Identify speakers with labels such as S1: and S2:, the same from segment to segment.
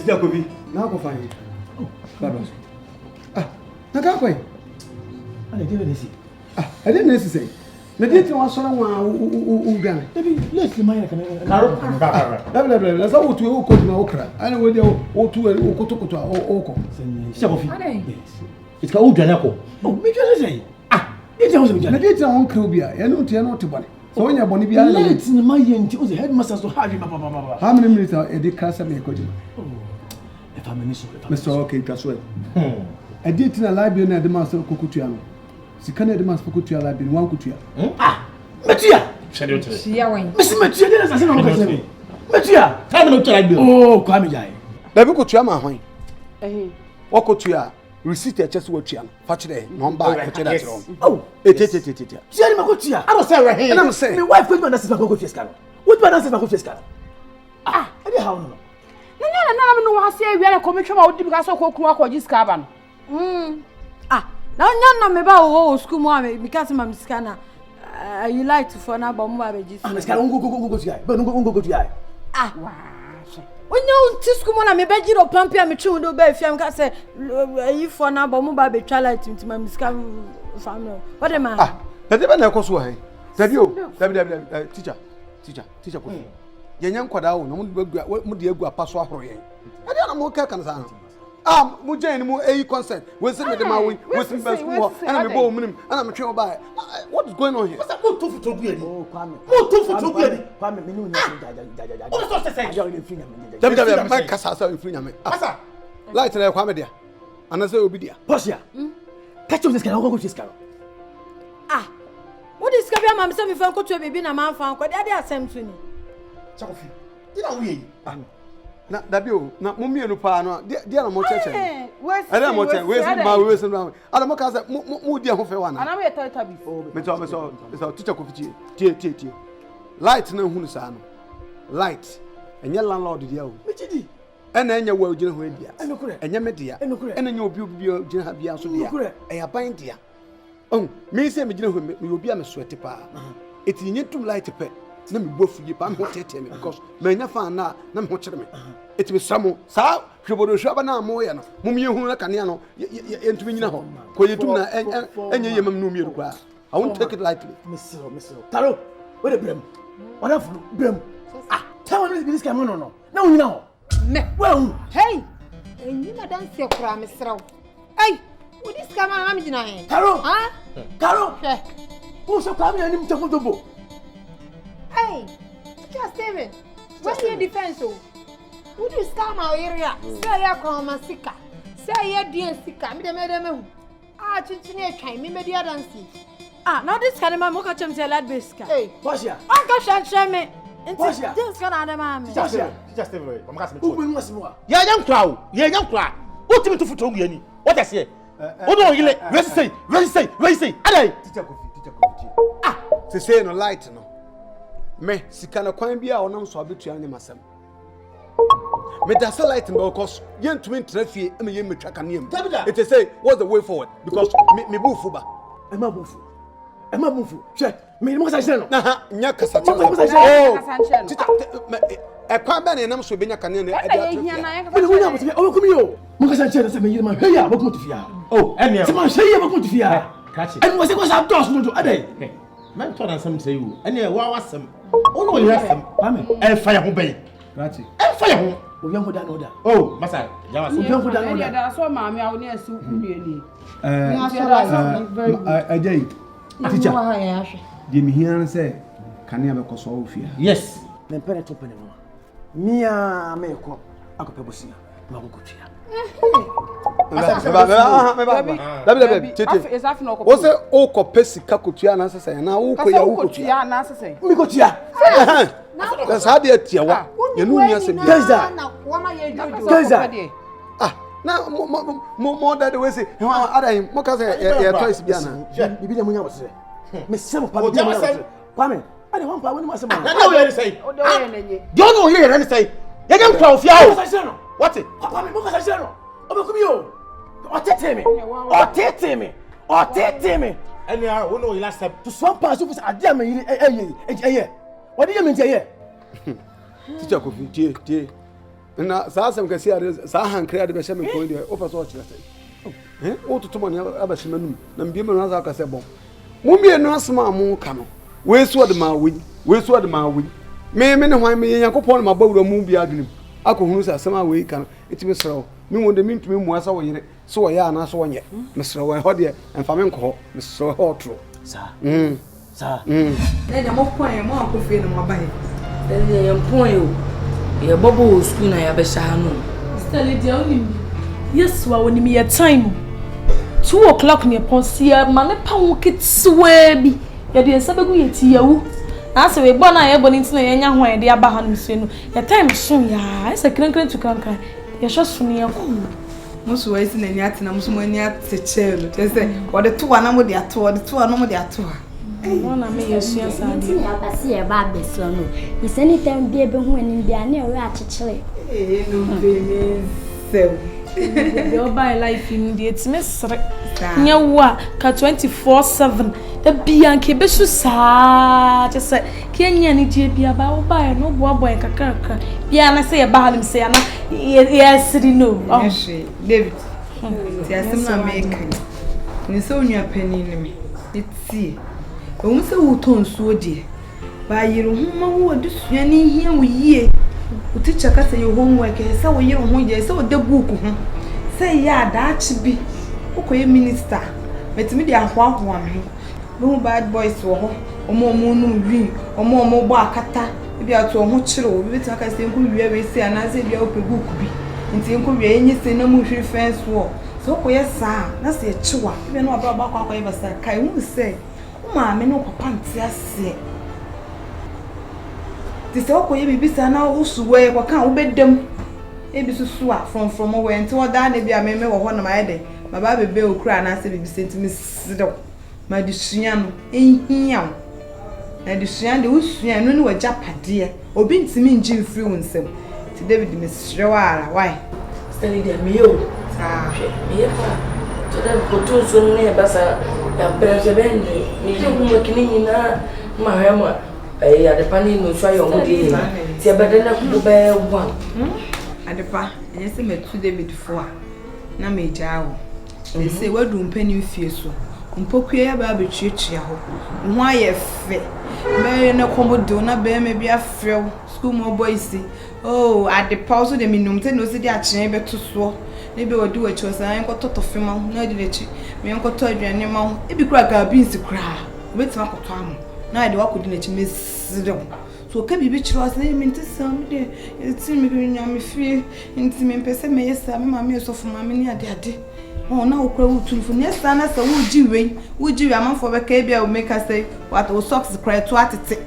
S1: Teacher Kofi, now go find it. Oh, Babos. Na ka kwai.
S2: Ana dey dey see.
S1: I didn't say. Na dey tell us o gan.
S2: Baby, let's remind you can.
S1: Blah. That's how to o ko na okra. Ana we dey o tu o kotokoto o ko.
S2: Teacher Kofi. Yes. It's ka o dwana ko. Oh, me just say. It was me.
S1: Na dey tell on kra obi a. Ya no tie no te bone. So when you bone bi a.
S2: Let's in my yen. The headmaster so hard.
S1: How many minutes are e dey class me ko di?
S2: If I'm
S1: Mr. Okay, that's well. I did in a library near the master of Kukutuano. Sikana the master of Kukutua library, one Kutua.
S2: Matia! Miss Matia, there's a son of Matia! Time to try. Oh, Kwame.
S1: Never Kutua, my wine. What Kutua? Receipt a chest watch, Fatcher, non by. Oh, it. See, I'm a Kutia. I don't say right here. I'm saying, my wife could not assist my Kutua. What man assist my Kutua? Anyhow, no.
S3: No, no, I say we are a commission out because of Kokua Cabin.
S4: Now none me ba o school mo because my scanner. You like to phone about my baby.
S2: I'm scanner go to guy. But go to guy.
S4: When you to school mo na me beji ro pampi am twi do ba fiam ka say you phone about mo ba be twilight to my scan family. What am I?
S1: That even na koso hai. Dabi teacher ko. Yenyan kwada wo no mo de agu apaso ahoro yen. E dey na mo ka kan sa. Mo join mo consent. We say me dem awi, we say best mo. And me bo munim, and me twen oba. What is going on here?
S2: What's that mo to foto gu ani?
S1: Oh, Kwame.
S2: Mo to foto gu ani.
S1: Kwame me no nya.
S2: What so say?
S1: You dey free na me. Dabi my kasa say free na me. Asa. Light na Kwame dia. Ana say obi dia.
S2: Bosia. Catch up this guy, go this guy.
S4: What is Kabia mam say me fan ko to baby na man fan ko. Dey asem to ni.
S2: Chakofi. Dina we.
S1: Na dabi o na mo mienu pa no dia na mo cheche.
S4: Ana
S1: mo cheche we say ma ana mo ka say mo dia ho fe wa na.
S4: Ana we tell tabi.
S1: Me so teacher ko fitie tie. Light na hunu sa no. Light enye landlord dia o.
S2: Me chidi.
S1: Ena enye wa ogina ho dia.
S2: Enye
S1: me dia. Ena enye obi ogina ha bia so dia. Eya ban dia. Oh, me say me gina ho me obi a me sweat pa. Eti nye tum light pe. Na me bofu yi pa me tete me because me nya fan na me ho kire me. Eti me samo sa hwebodo hwaba na mo ye no. Mo me hu na kane no entumi nyina ho. Ko yetum na enye yemam no mi kwa. I won't take it lightly.
S2: Mr. Taro, where the brem? What up brem? Tell me this guy no. Na wo nyina ho.
S3: Me.
S2: Well,
S3: Hey, you na dance your cram, Mr. Hey, what is come on, I'm denying.
S2: Taro. Taro.
S3: Hey,
S2: Who so come here and talk to
S3: just Steven. What's your defense? Would you scam our area? Say ya come and sika. Say ya dear sika. Me the madam. Chinchin time, me media dancing.
S4: Now this kind of man mo ka chem say lad beska.
S3: Hey,
S2: Bosia.
S4: Anka shan me.
S2: Bosia.
S4: This kind of man.
S2: Bosia.
S5: Just everywhere. I'm asking
S2: Who bring us more?
S5: Yeah, young crowd. What do you to foto gu ani? What I say? Oh no, you let. Where say? Adai.
S1: Teacher ko say no light no. Me sika na kwan bia onam so abetua ne masem. Me da say light no because yentumi trafie am ye metwa kanem. It say what's the way forward because me bufu ba.
S2: Ema bufu. Che, me mo kasa no.
S1: Na ha nya kasa che.
S3: oh,
S1: teacher e kwan ba ne nam so benya kanem ne ade
S3: here
S1: atrafie.
S3: na
S2: Me wo nya mo ti o ko mi o. Mo kasa che say me yiri ma hwe ya bokum ti fia.
S5: Oh, any.
S2: Se ma hwe ya bokum ti fia.
S5: Catch it.
S2: And was it was up dos no adai.
S5: Man told us some say you. Any wa wasem. Oh no, you have some. Amen. E fire ho bay.
S1: Grazie.
S5: E fire ho.
S2: O yan ko da no da.
S5: Oh, masa. Jawa.
S2: O yan ko da no da.
S3: da so ma me awo ne asu kunuani.
S1: Ajay. Teacher. Di mi hian say kane abekoso ofia.
S5: Yes.
S2: Me pere to pene mo. Mia me ko akope bosia. Ma ko tia.
S1: Dabi wo se o ko pesi ka kotua na sese na wo ko ya wo kotua
S3: na sese
S2: mi kotua
S1: na sa de atia wa ye nu nya se bi
S2: gaza
S1: na mo da de we se ada mo ka se ye toys bi ana
S2: bibi de mo nya wose me se mo pa bi mo nya kwame ada wan pa woni ma se mo
S5: na wo ye say
S3: o do ye na nye
S5: do no ye na say ye dem kwa ofia o what it
S2: kwame mo ka se no obekumi o otete me
S5: any who know last step
S2: to some pass office adia me yiri what do you mean tie
S1: teacher ko fi tie na saa asɛm kɛse ade saa hankra de bɛhyɛ me nkɔn deɛ wopɛ sɛ ɔkyerɛ sɛ wototo mɔne abɛhyɛ m'anum na mbie me no asa aka sɛ bɔ mo mmienu asɛm a mo ka no wei so ɔde maa wei wei so ɔde maa wei me ne hwan me Nyankopɔn na mabawura mu bi adwenem akɔhunu sɛ asɛm a wei ka no ɛtumi serɛ wo me wo de mentumi mmua sɛ wo yere sɛ wɔyɛ anaa sɛ wɔnyɛ meserɛ wɔ hɔ deɛ ɛmfa me nkɔ hɔ meserɛ hɔ ɔtoro
S2: saa
S4: na de mo pon mo akɔfie no mo ba he
S6: yɛ mpɔn yo yɛ bɔbɔ school na yɛ bɛhyɛ ha no
S4: steli dia onim yesu a onim yɛ time 2 o'clock ne ponsia ma ne pa wo ketsewa bi yɛ de nsa begu yɛ tiyawu na se we bɔ na yɛ bɔ ne ntina yɛ nya ho yɛ de aba ha no nsuo no yɛ time so ya ɛsɛ krenkren tu krankran yɛ hwɛ so ne yɛ ko
S7: musu wa isi na ni ati na musu mo ni ati chelo tese wode to wa na mo de ato wode to wa na mo de ato
S4: Mona me yesu asade
S8: ya basi e ba beso no is anytime be be hu ani bia na e we akyekere
S7: no be me sew
S4: the oba life in the etime sere nya wo a ka 24/7 da bia nke be su saa je se kenya ni die bia ba wo ba no bo boy kakaka bia na se e ba halim se na yes no
S7: David ti asem na make ni so nwa pani ni me ti o se wo ton suo die ba yiro hu ma wo de sua ni hia wo yie o teacher ka say your homework say wo yiro hu je say wo de book hu say ya da achi bi wo koye minister metimi de ahoahoa me no bad boys wo ho omo no wi omo bo akata bi ato ho kire wo bi betima ka say nko wiye we say ana say bia wo pe book bi nti nko wiye enyi say na mu hwe fence wo so koye saa na say chiwa bi na aba ba kwa ba sa kai hu say maame no papa nti ase ti se okoye bibisa na usuwe kwa kan ubedem e bi susu a from we nti oda na bia meme wo ho na maide baba bebe okura na ase bibisa nti misido ma disua no ehia na disua de usua no ni waja pade obi ntimi nji mfiri wonsem ti David mesrewa ara why
S6: steli de miyo
S7: ah
S6: miyo to da koto so ne basa ya president ni yo kini nyina ma hema adepa ni no so ayo ngudi ti abede na ku be one
S7: adepa enye se metu David fo a na meja wo e se wadu mpani fie so mpokue ya ba betwetwea ho ho aye fe be na komodo na be me bia frew school mo boys oh adepa so de minum te no se de akyen be to so ebe wadu wa chosa an ko toto fema na de lechi me en ko to aduane ma ho ebi kura ga beans kura obetima koto am na de wakodi lechi mesido so ka bibi chiro as na me ntesam de eti me nya me fie enti me pese me yesa me ma me so fuma me ni ade oh na okura wutunfo ne sa na sa wuji amanfo be ka bia o make us say what o socks kura to atete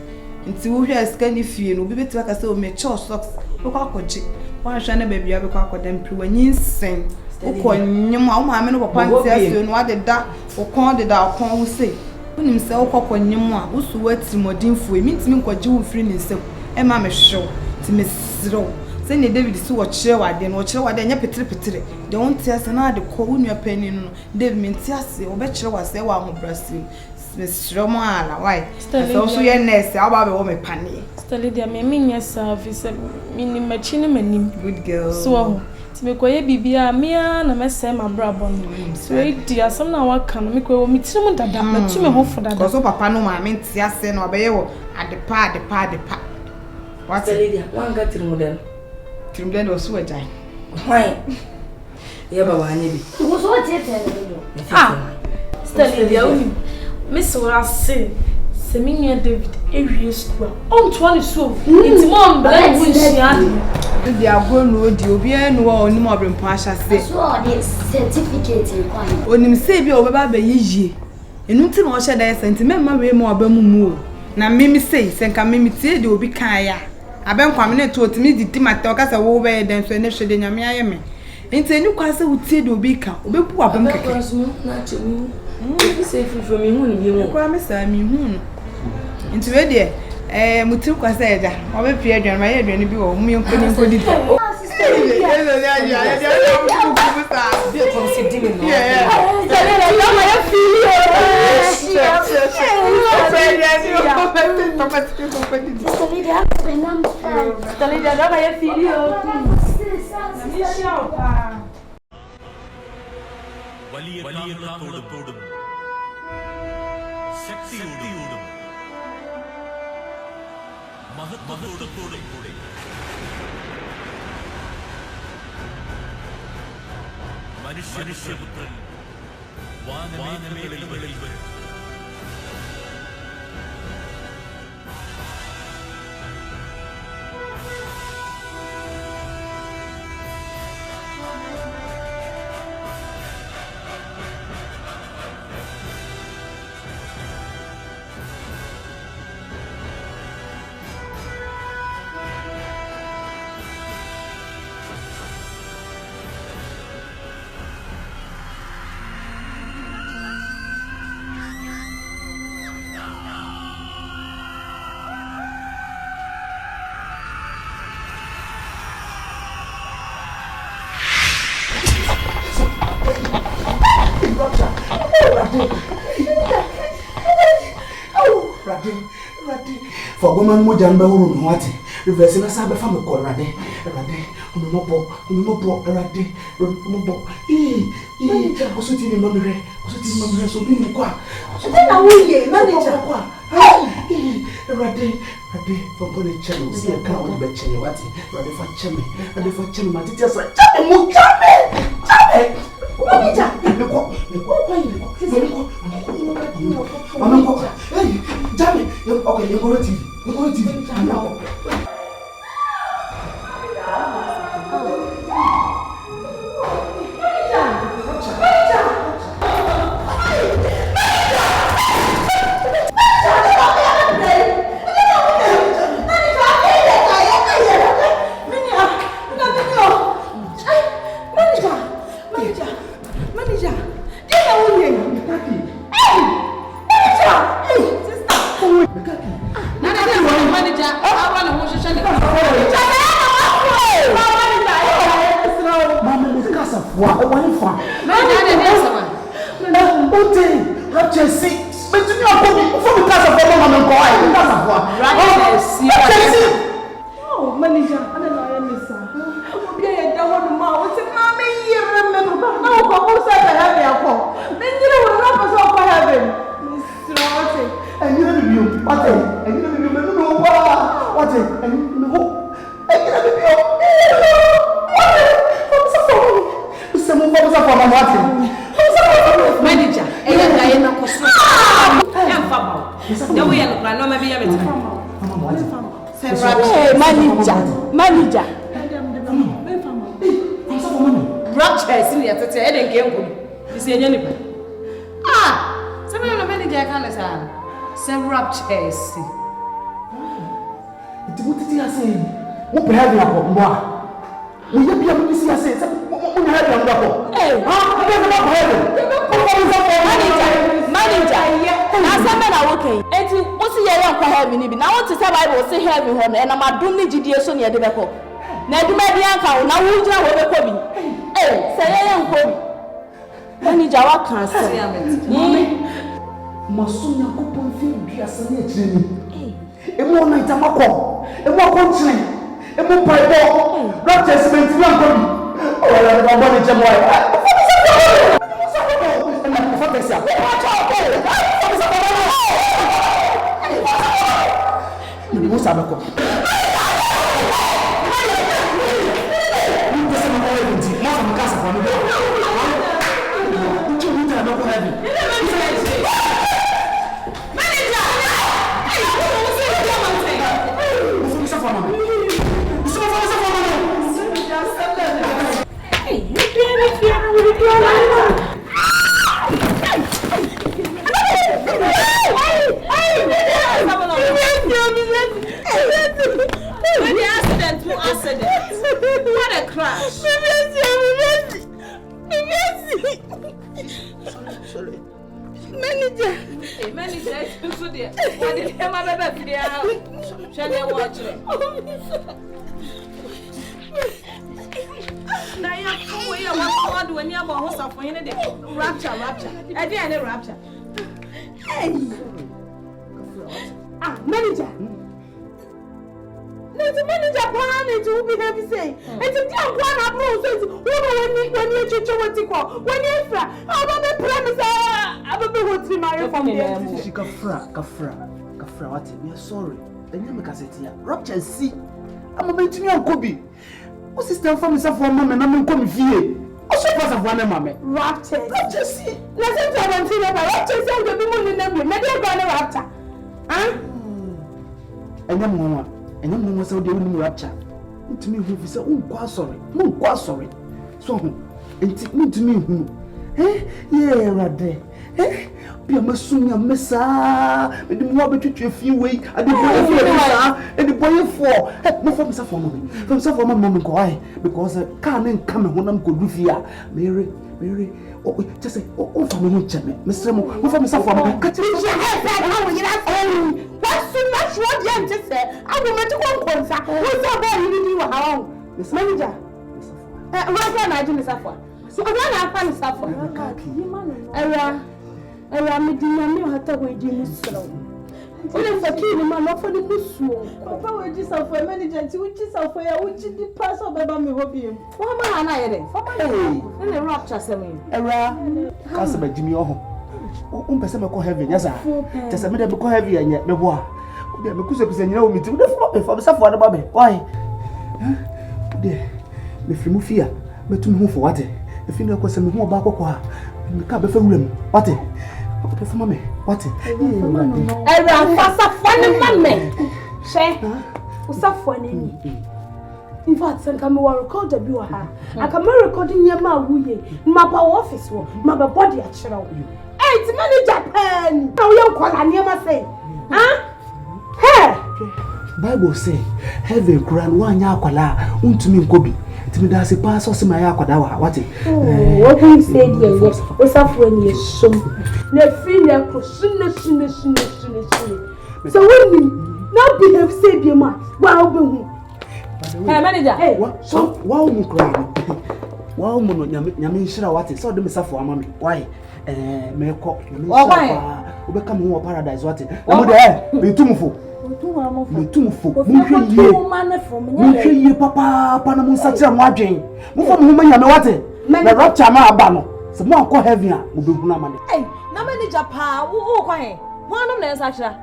S7: enti wo hwe aska ni fie no bibi tiba ka say o me cho socks ko akoji wa hwa na baby abi ko akoda mpri wanyin sen ukonyem a maame no papa nti asio no adeda ukon deda ukon ho sei unim se ukonyem a usu watimodinfo emi ntimi nkwaje wo firi ne nsem e ma me hwew ti mesiro se ne David si wo kire wade no kire wade nya petere de won ti ase na ade ko unua pani no David menti ase wo be kire wase wa ho Brazil mesiro mo ala why so ye nurse aba be wo me pani
S4: steli dia me nya service minim machine manim
S7: good girl
S4: so ti me koye bibia mea na mese ma brabo no so e di asam na waka no me koye mi tirim dada metu me ho fo dada
S7: so papa no ma me nti ase no obeye wo adepa what
S6: steli dia wanga tirim
S7: den do so ajan
S6: why ye baba anya bi
S8: wo so tete
S4: steli dia uni me so ase se minha David ewie school on to one so it's mom blend with she
S7: dia go no di obi enu wa onim obrempo ahya se
S8: so the certificate required
S7: onim se bi obeba ba yiyie enu ti na o hye da senti memma we mu obamu mu na mimi sei senka mimi tie de obi kan ya abenkwam ne to otimi didi mate o kasa wo be den so ne hwede nyame aye me enti enu kwa se wo tie de obi kan obepu abem keke
S6: na chemu se fufu mi hu ni bi mu
S7: kwa me sa mi hu nti we de mutim kwa se eja obe pie adwan ma ye adwan bi wo mu yenko didi
S8: filho
S9: വലിയ കാഹളത്തോടും ശക്തിയോടും മഹത്വത്തോടും കൂടെ മനുഷ്യപുത്രൻ വാനമേഖലകളിൽ വരും.
S2: For woman mo jamba wuru no ate reverse na sa be fa me ko rade mo bo rade oso ti ni mamre so bi ni kwa so na wo ye manager kwa rade for body channel see ka o be chene wate rade fa cheme ma titi asa cheme mo cheme manager me ko Mama ko. Hey, Jami. Okay, you go to TV.
S3: Manager. Rapture is in the head and game. You see any? Some of the manager can say rapture.
S2: It would be a saying, what behave your bomb? Will you be able to see a say, what have you done? Hey, manager. Now, some men are okay. And you what's the year of heaven? Now, what to say, I will say heaven, and I'm a doing GDS on your debacle. Now, you may be uncle, now who's not over Kobe? Hey, say, I am Kobe. Manager, what can say? Masuna coupon feel be a sunny training. A more night, a more country, a more pipe, not just meant to go. Oh, I don't want to jam. What a crash! Sorry. Manager. Hey, manager, so dear. What did you have my baby? Shall I watch it? Now you have to wait a when you have a host of rapture. I didn't rapture. Hey! Manager.
S4: It's manager plan to be heavy say. It's a damn one I brought says, when you chicho what you call, when you fra, I'm a premise, I will be what's in my family.
S5: She Kafra, what? We are sorry. The name Cassetia, Rapture see. I'm a bit young Kobe. What's this time from myself for a moment? I'm coming here. What's the cause of one mamma? Rapture see.
S4: Let's say I want to know about Rapture saying the woman in the maybe I'm going to Rapture. Huh?
S5: And then Mama said they wouldn't rapture. To me, who is quite sorry. So, and to me, who? Eh? Yeah, right there. Eh? Be a Masunya Messa, and the more between a few weeks, and the boy for. No, from myself for my moment, why? Because I can't come when I'm good with you. Mary, oh, just say, oh, for me, Mr. Mo, for myself for my catch your head back. How will you have what's so much what you just said? I will make one concert. What's up there? You do how? Miss Manager, what can I do, Miss Afua? So I don't have Miss Afua. I'm dinner, I thought we didn't slow. Only for killing my love for the Musu. Papa will just have a manager, which is a way, which is the pass of a me hobby. For my hand, for my and the rapture semi. Cast by Jimmy Oh, person call heavy, yes, sir. Just a minute call heavy and yet no war. Because you know me to the for myself for the baby. Why? There, if you move here, but to move for what? If you know, because I'm more back in the cab of a room. What? Okay, for mommy. What? I ran fast funny mammy. Say, what's up for any? In fact, I can record the viewer. I can recording your ma my power office, my body at Shell. It's manager pen. Now you call her near my say. Huh? Hey! Bible say, heaven grand one yakwala, me Kobe. To me, that's a pass or my aquadawa. What? What do you say, dear? What's up when you're so? No female, so when we now behave, say, dear man, hey, manager, hey, what? So, wow, you crying. Wow, Yamin Shira, what is so the Missa for mammy? Why? May cock, why? Become more paradise. What? Oh, there, be too full. Me too full. Ye papa, Panama such a margin. Move from whom I am what? The rapture ma abano. Some more call heavier will be money. Hey, no manager pa, who quiet. One of them such a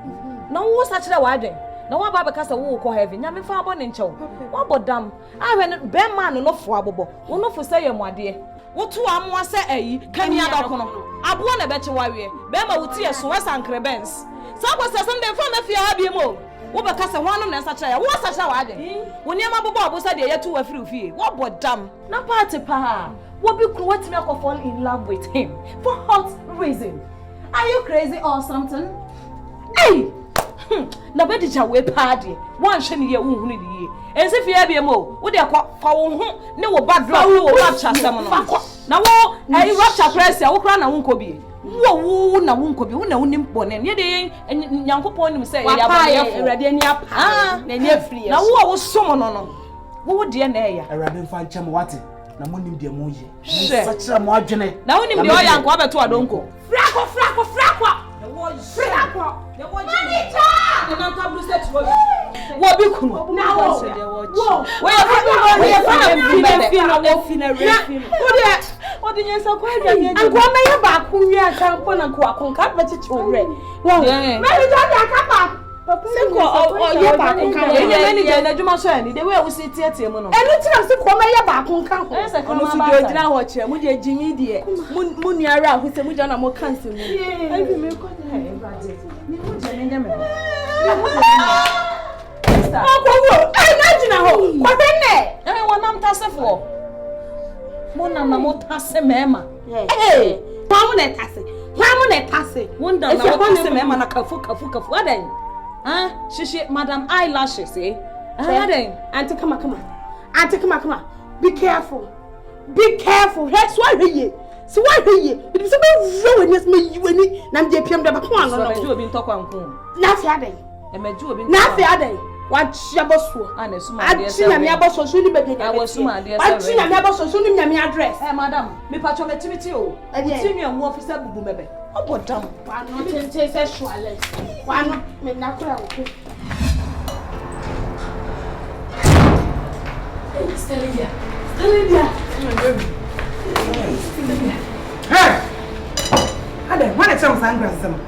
S5: no such a wedding. No one because a woo call heavy. Yamin far born in show. What about damn? I went bear man enough for Bobo. Will not for say, my dear. What two am one say, eh? Can you have I want a better warrior. Bema would see a Swiss and Crebens. Someone says something from the fear of you. What because I want them such a what's such a wedding? When your mother Bob said you're too a free. What about damn? No party, pa. What be what to make her fall in love with him? For what reason? Are you crazy or something? Hey! Na be di jawe party. One sheni ye unhuni di ye. Ense fi abie mo, wo de kwa wo ho ne wo bad drop wo rapture sem no. Na wo eh rapture press ya wo kra na wo nkobi. Wo na wo nkobi, wo na wo nim bone. Ne de Nyankopon nim say ya ba ye Awurade ani apa. Na ni afiri. Na wo som no no. Wo de na ya. Awurade mfa nche mo wate. Na mo nim de mo ye. Sachira mo adwene. Na wo nim de o ya nko abeto adonko. Frako. What be cool? Now, what did you say? I'm going back. We are camping and quack cut better to red. Well, come back. They will sit here. And it's not to come back on camp. I don't watch him. Would you, Jimmy, dear? Munyara, who said we don't more cancel. She Madam Eyelashes, eh? Auntie, come on. Be careful. That's why we so why we it is about ruinous me you any nam je piem de ba kwa no no be ntokwa nko na fi aden e meju obi na fi aden wa chia boso ana suma ade se na me aboso so ni bege na suma ade se wa chia me aboso so ni me address madam me pacho metimiti o ti mi enwo officer bubu mebe obodam wa no tente sexual wa no me na kura o
S4: Lydia. Lydia.
S7: Hey! Ade, when I tell you I'm going to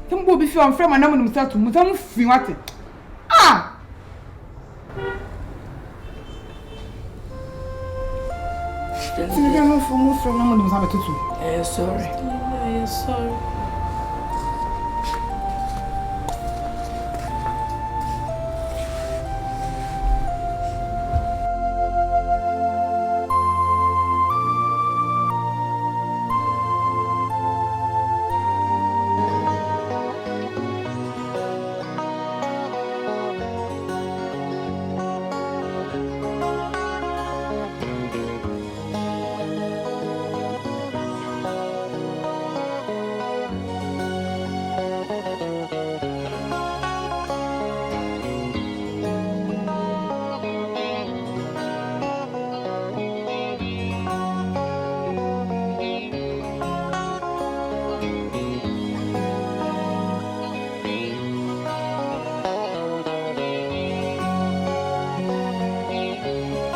S7: come go before I'm from my name himself to Mutam Fiwati. Ah!
S6: Sorry.
S4: Sorry.